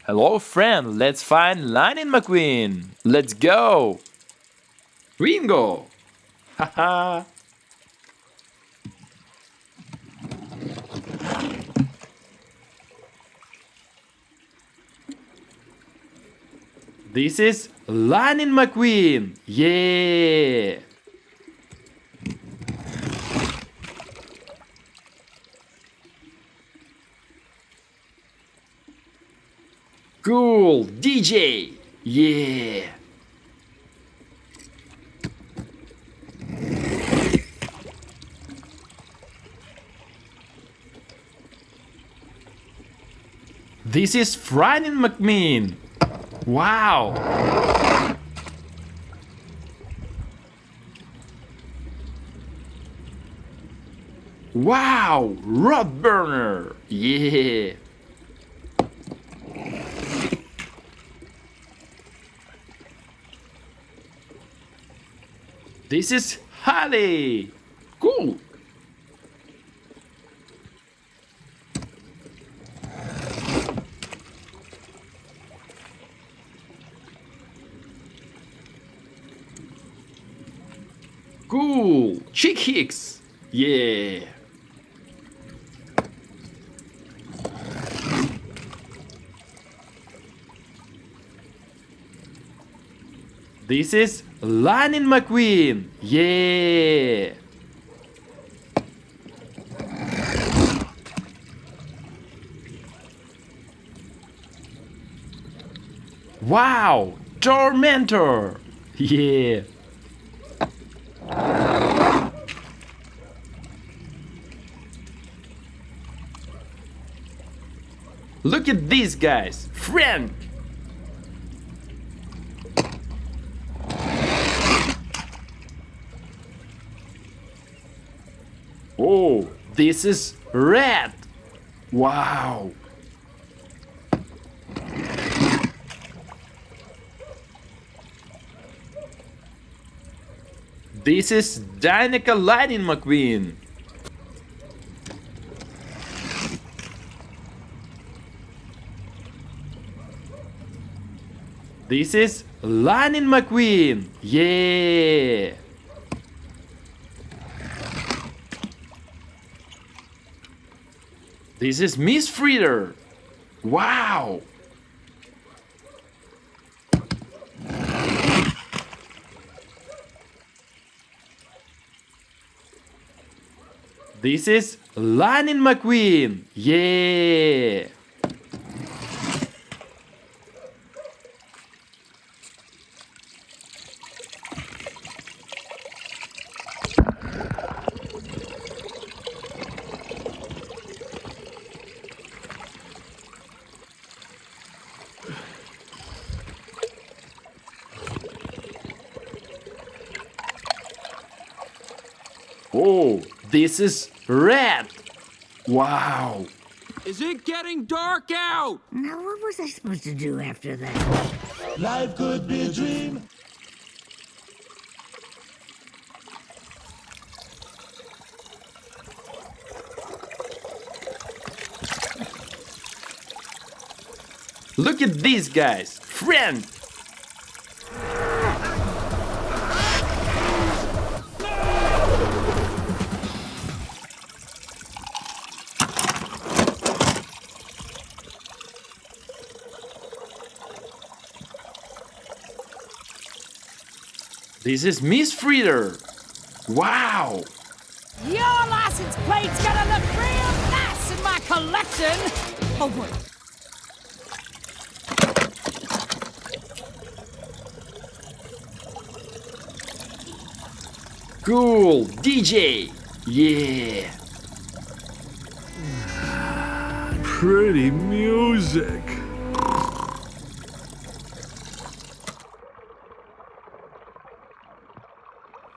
Hello friend, let's find Lightning McQueen. Let's go. Bingo. Haha. This is Lightning McQueen. Yeah. Cool, DJ. Yeah. This is Frightening McMean. Wow. Wow, rod burner. Yeah. This is Holly. Cool. Cool. Chick Hicks. Yeah. This is Lightning McQueen. Yeah. Wow, Tormentor. Yeah. Look at these guys. Frank. Oh, this is Red. Wow. This is Danica Lightning McQueen. This is Lightning McQueen. Yeah. This is Miss Frieder. Wow. This is Lightning McQueen. Yeah. Oh, this is Red. Wow. Is it getting dark out? Now, what was I supposed to do after that? Life could be a dream. Look at these guys. Friend. This is Miss Frieder. Wow. Your license plate's gonna look real nice in my collection. Oh, wait. Cool, DJ. Yeah. Pretty music.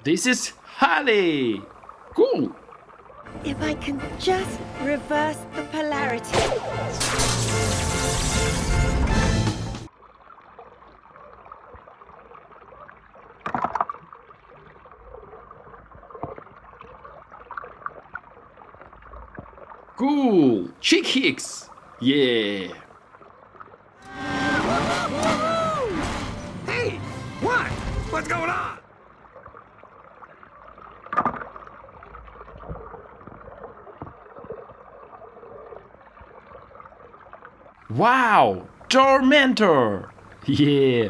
This is Holly. Cool. If I can just reverse the polarity. Cool. Chick Hicks. Yeah. Hey, what? What's going on? Wow! Tormentor! Yeah!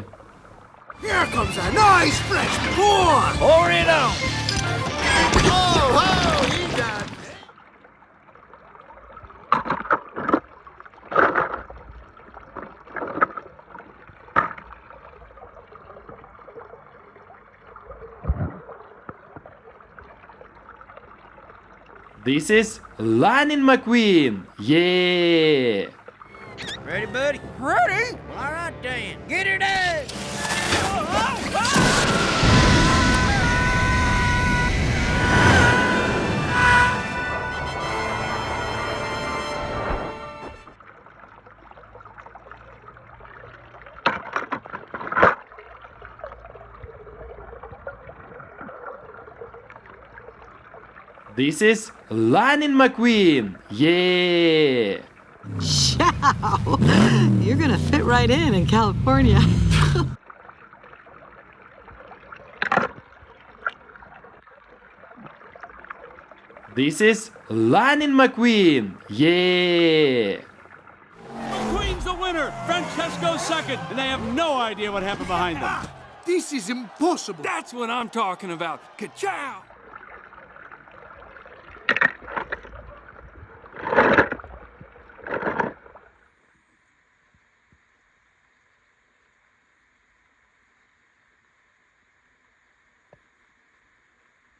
Here comes a nice fresh pour! Pour it on! Oh, oh, he got it. This is Lightning McQueen! Yeah! Ready, buddy? Ready? Well, all right, Dan. Get her done! This is Lightning McQueen! Yeah! Ciao! You're gonna fit right in California. This is Lightning McQueen! Yeah! McQueen's the winner! Francesco's second, and they have no idea what happened behind them. This is impossible. That's what I'm talking about. Ka-chow!